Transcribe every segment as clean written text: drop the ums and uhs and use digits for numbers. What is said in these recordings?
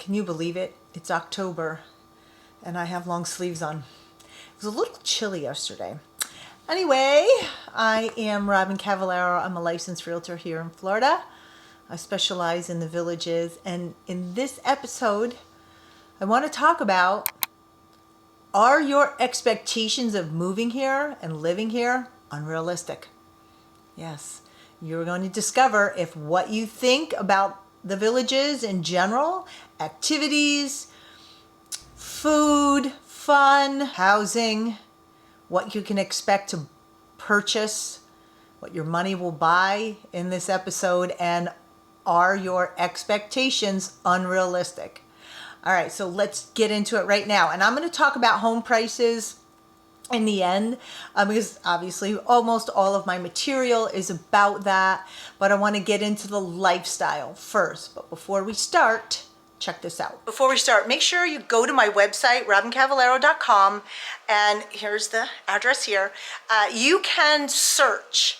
Can you believe it? It's October and I have long sleeves on. It was a little chilly yesterday. Anyway, I am Robyn Cavallaro. I'm a licensed realtor here in Florida. I specialize in the villages, and in this episode, I want to talk about, are your expectations of moving here and living here unrealistic? Yes, you're going to discover if what you think about the villages in general, activities, food, fun, housing, what you can expect to purchase, what your money will buy in this episode, and are your expectations unrealistic? All right, so let's get into it right now. And I'm going to talk about home prices in the end, because obviously almost all of my material is about that, but I want to get into the lifestyle first. But before we start, check this out. Before we start, make sure you go to my website, robyncavallaro.com, and here's the address here. You can search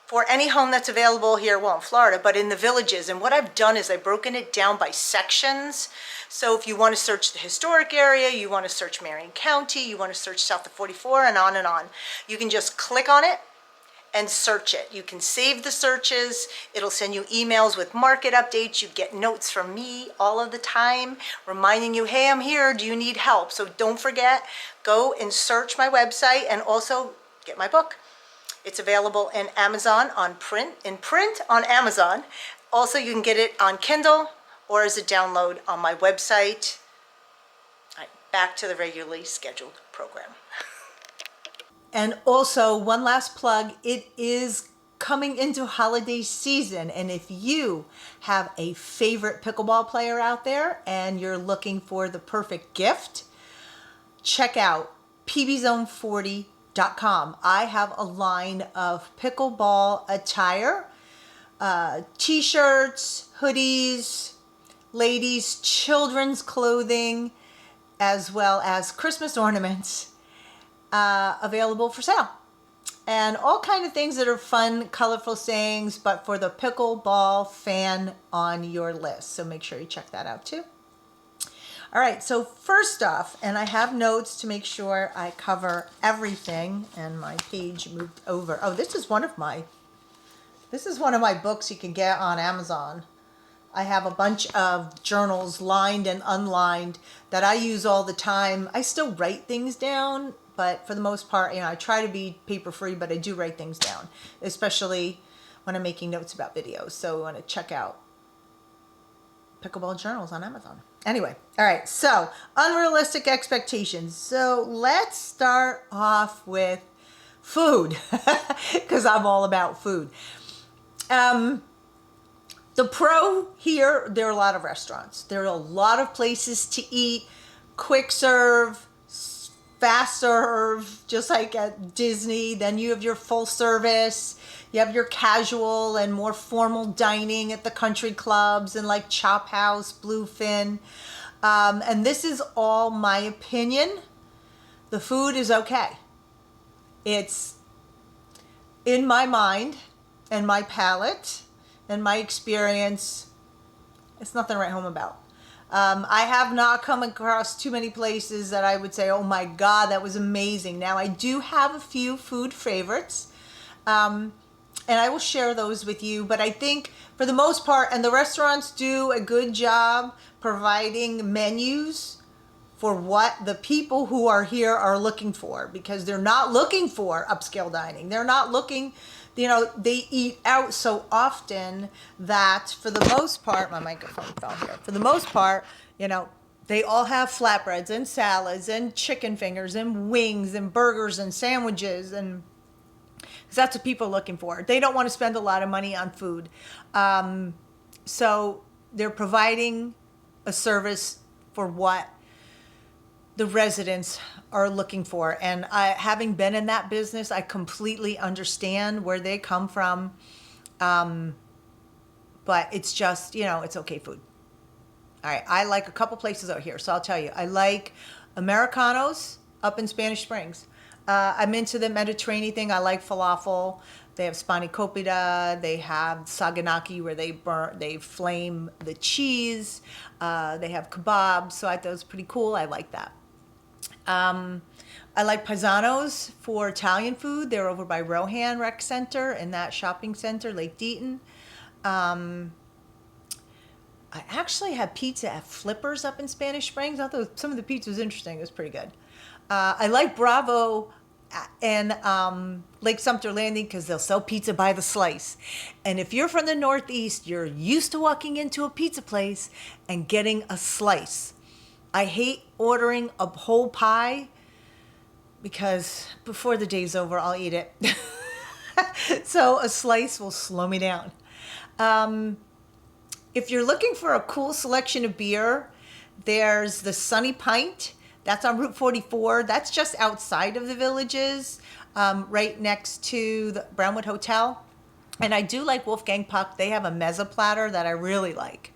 for any home that's available here, well, in Florida, but in the villages. And what I've done is I've broken it down by sections. So if you want to search the historic area, you want to search Marion County, you want to search south of 44, and on and on. You can just click on it and search it. You can save the searches. It'll send you emails with market updates. You get notes from me all of the time reminding you, hey, I'm here, do you need help? So don't forget, go and search my website and also get my book. It's available in Amazon in print on Amazon. Also, you can get it on Kindle or as a download on my website. All right, back to the regularly scheduled program. And also, one last plug, it is coming into holiday season. And if you have a favorite pickleball player out there and you're looking for the perfect gift, check out pbzone40.com. I have a line of pickleball attire, t-shirts, hoodies, ladies, children's clothing, as well as Christmas ornaments available for sale. And all kind of things that are fun, colorful sayings, but for the pickleball fan on your list. So make sure you check that out too. All right, so first off, and I have notes to make sure I cover everything, and my page moved over. Oh, this is one of my books you can get on Amazon. I have a bunch of journals, lined and unlined, that I use all the time. I still write things down, but for the most part, I try to be paper-free, but I do write things down, especially when I'm making notes about videos. So I want to check out pickleball journals on Amazon. Anyway, all right, so unrealistic expectations. So let's start off with food, because I'm all about food. The pro here, there are a lot of restaurants. There are a lot of places to eat, quick serve, fast serve, just like at Disney. Then you have your full service. You have your casual and more formal dining at the country clubs and like Chop House, Bluefin. And this is all my opinion. The food is okay. It's in my mind and my palate and my experience. It's nothing to write home about. I have not come across too many places that I would say, oh my God, that was amazing. Now I do have a few food favorites. And I will share those with you. But I think for the most part, and the restaurants do a good job providing menus for what the people who are here are looking for, because they're not looking for upscale dining. They're not looking, they eat out so often that for the most part, my microphone fell here. For the most part, they all have flatbreads and salads and chicken fingers and wings and burgers and sandwiches, and that's what people are looking for. They don't want to spend a lot of money on food. So they're providing a service for what the residents are looking for. And having been in that business, I completely understand where they come from. But it's just, it's okay food. All right, I like a couple places out here, so I'll tell you. I like Americanos up in Spanish Springs. I'm into the Mediterranean thing. I like falafel. They have spanakopita. They have saganaki, where they flame the cheese. They have kebabs. So I thought it was pretty cool. I like that. I like Paisanos for Italian food. They're over by Rohan Rec Center in that shopping center, Lake Deaton. I actually had pizza at Flippers up in Spanish Springs. I thought some of the pizza was interesting. It was pretty good. I like Bravo and Lake Sumter Landing because they'll sell pizza by the slice. And if you're from the Northeast, you're used to walking into a pizza place and getting a slice. I hate ordering a whole pie because before the day's over, I'll eat it. So a slice will slow me down. If you're looking for a cool selection of beer, there's the Sunny Pint. That's on Route 44. That's just outside of the Villages, right next to the Brownwood Hotel. And I do like Wolfgang Puck. They have a mezza platter that I really like.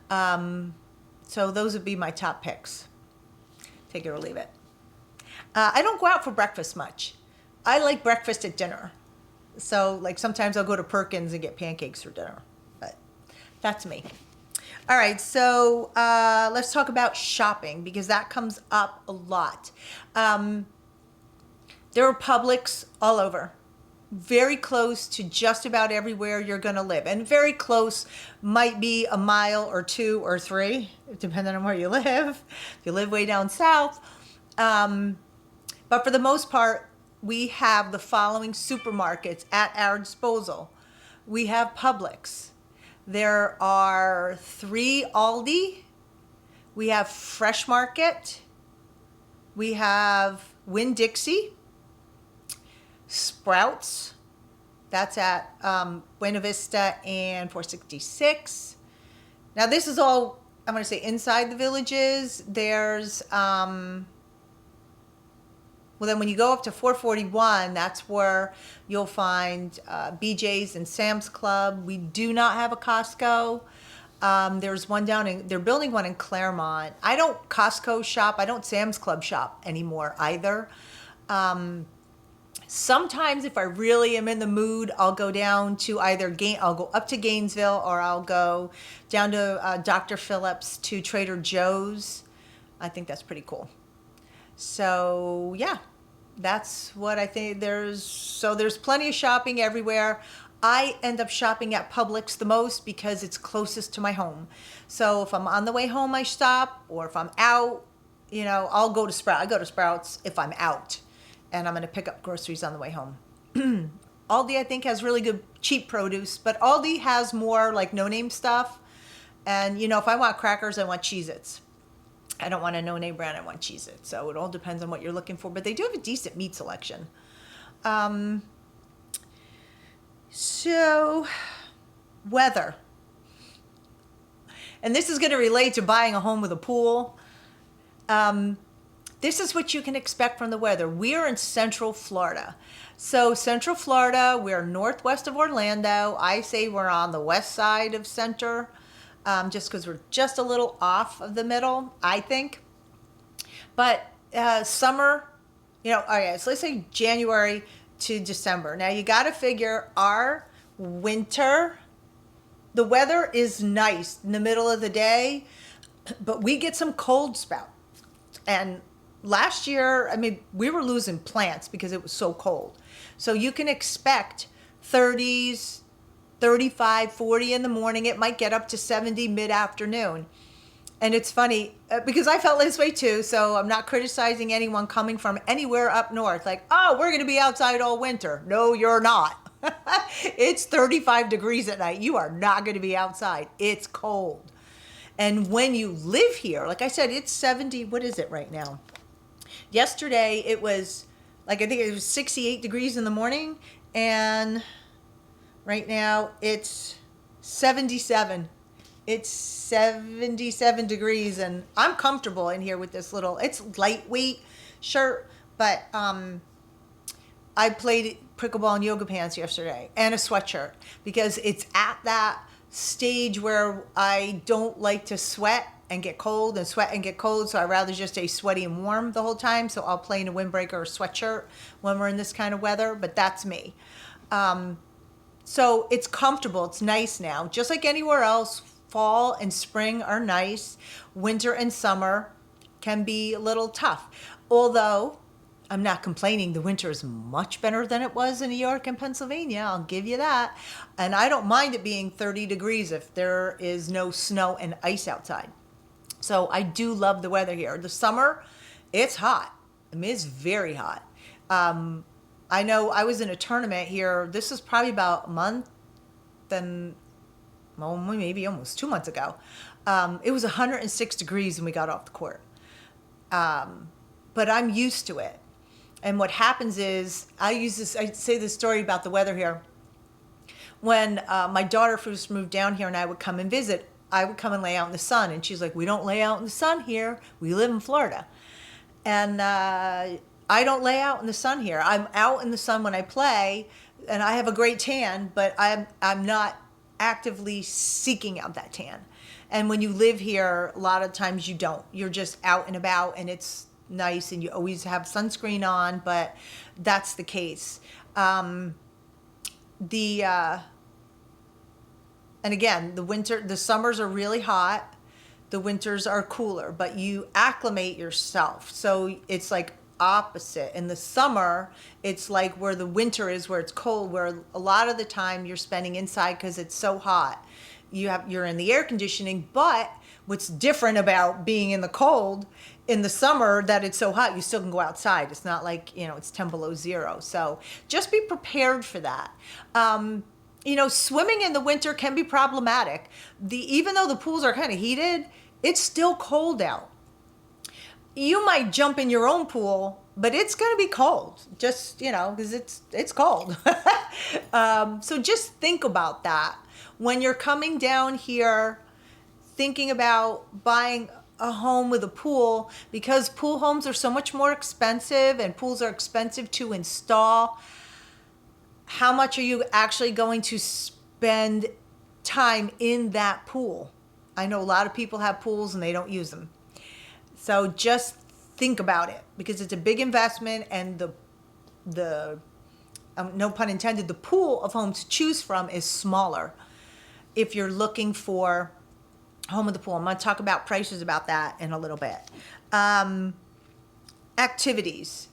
So those would be my top picks. Take it or leave it. I don't go out for breakfast much. I like breakfast at dinner. So like sometimes I'll go to Perkins and get pancakes for dinner. But that's me. All right, so let's talk about shopping because that comes up a lot. There are Publix all over, very close to just about everywhere you're going to live. And very close might be a mile or 2 or 3, depending on where you live. If you live way down south. But for the most part, we have the following supermarkets at our disposal. We have Publix. There are 3 Aldi. We have Fresh Market. We have Winn-Dixie. Sprouts. That's at Buena Vista and 466. Now this is all, I'm going to say inside the Villages. There's, well then when you go up to 441, that's where you'll find BJ's and Sam's Club. We do not have a Costco. There's one they're building one in Claremont. I don't Costco shop. I don't Sam's Club shop anymore either. Sometimes if I really am in the mood, I'll go down to I'll go up to Gainesville or I'll go down to Dr. Phillips to Trader Joe's. I think that's pretty cool. So yeah, that's what I think. There's plenty of shopping everywhere. I end up shopping at Publix the most because it's closest to my home. So if I'm on the way home, I stop, or if I'm out, I'll go to Sprouts. I go to Sprouts if I'm out and I'm going to pick up groceries on the way home. Aldi, I think, has really good cheap produce, but Aldi has more like no-name stuff. And, if I want crackers, I want Cheez-Its. I don't want a no-name brand, I want Cheez-Its. So it all depends on what you're looking for. But they do have a decent meat selection. So, weather. And this is going to relate to buying a home with a pool. This is what you can expect from the weather. We are in Central Florida. So Central Florida, we're northwest of Orlando. I say we're on the west side of Center, just because we're just a little off of the middle, I think. But summer, all right, so let's say January to December. Now you got to figure our winter, the weather is nice in the middle of the day, but we get some cold spout. And last year, we were losing plants because it was so cold. So you can expect 30s, 35, 40 in the morning. It might get up to 70 mid-afternoon. And it's funny because I felt this way too. So I'm not criticizing anyone coming from anywhere up north. Like, oh, we're going to be outside all winter. No, you're not. It's 35 degrees at night. You are not going to be outside. It's cold. And when you live here, like I said, it's 70. What is it right now? Yesterday, it was I think it was 68 degrees in the morning. And right now, it's 77. It's 77 degrees. And I'm comfortable in here with this it's lightweight shirt. But I played pickleball in yoga pants yesterday and a sweatshirt because it's at that stage where I don't like to sweat and get cold and sweat and get cold, so I'd rather just stay sweaty and warm the whole time. So I'll play in a windbreaker or sweatshirt when we're in this kind of weather, but that's me. So it's comfortable. It's nice now. Just like anywhere else, fall and spring are nice. Winter and summer can be a little tough. Although I'm not complaining. The winter is much better than it was in New York and Pennsylvania. I'll give you that. And I don't mind it being 30 degrees if there is no snow and ice outside. So I do love the weather here. The summer, it's hot. I mean, it's very hot. I know I was in a tournament here. This is probably about a month and well, maybe almost 2 months ago. It was 106 degrees when we got off the court. But I'm used to it. And what happens is I say this story about the weather here. When my daughter first moved down here and I would come and visit, I would come and lay out in the sun. And she's like, we don't lay out in the sun here. We live in Florida. And I don't lay out in the sun here. I'm out in the sun when I play, and I have a great tan, but I'm not actively seeking out that tan. And when you live here, a lot of times you don't. You're just out and about, and it's nice, and you always have sunscreen on, but that's the case. And again, the summers are really hot. The winters are cooler, but you acclimate yourself. So it's like opposite. In the summer, it's like where the winter is, where it's cold, where a lot of the time you're spending inside because it's so hot. You're in the air conditioning, but what's different about being in the cold in the summer that it's so hot, you still can go outside. It's not like, it's 10 below zero. So just be prepared for that. Swimming in the winter can be problematic. Even though the pools are kind of heated, it's still cold out. You might jump in your own pool, but it's going to be cold, just, because it's cold. So just think about that. When you're coming down here, thinking about buying a home with a pool, because pool homes are so much more expensive and pools are expensive to install. How much are you actually going to spend time in that pool? I know a lot of people have pools and they don't use them. So just think about it, because it's a big investment, and the no pun intended, the pool of homes to choose from is smaller if you're looking for home with the pool. I'm going to talk about prices about that in a little bit. Activities.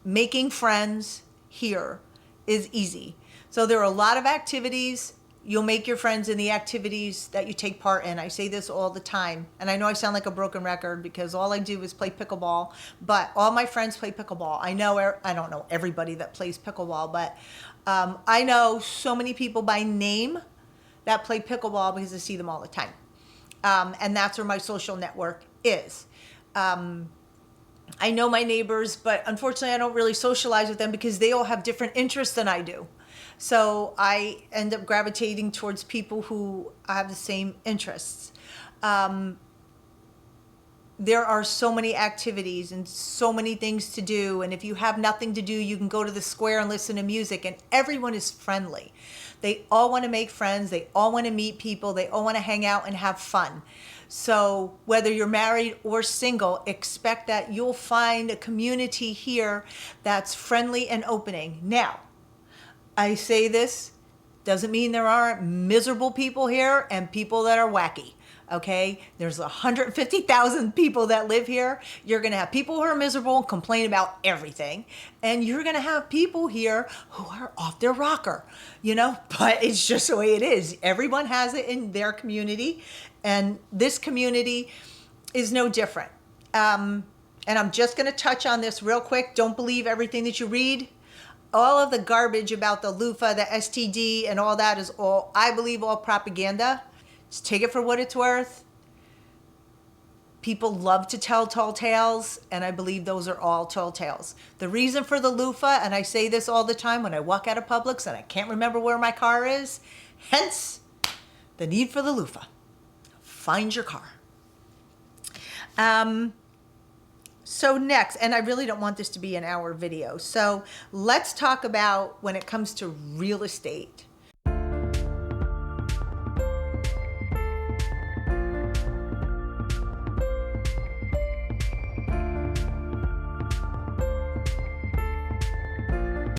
Making friends here is easy. So there are a lot of activities. You'll make your friends in the activities that you take part in. I say this all the time. And I know I sound like a broken record because all I do is play pickleball. But all my friends play pickleball. I don't know everybody that plays pickleball, but I know so many people by name that play pickleball because I see them all the time. And that's where my social network is. I know my neighbors, but unfortunately I don't really socialize with them because they all have different interests than I do. So I end up gravitating towards people who have the same interests. There are so many activities and so many things to do. And if you have nothing to do, you can go to the square and listen to music, and everyone is friendly. They all want to make friends. They all want to meet people. They all want to hang out and have fun. So whether you're married or single, expect that you'll find a community here that's friendly and opening. Now, I say this, doesn't mean there aren't miserable people here and people that are wacky, okay? There's 150,000 people that live here. You're going to have people who are miserable and complain about everything. And you're going to have people here who are off their rocker, but it's just the way it is. Everyone has it in their community, and this community is no different. And I'm just going to touch on this real quick. Don't believe everything that you read. All of the garbage about the loofah, the STD, and all that is all, I believe, all propaganda. Just take it for what it's worth. People love to tell tall tales, and I believe those are all tall tales. The reason for the loofah, and I say this all the time when I walk out of Publix and I can't remember where my car is, hence the need for the loofah. Find your car. So next, and I really don't want this to be an hour video, so let's talk about when it comes to real estate.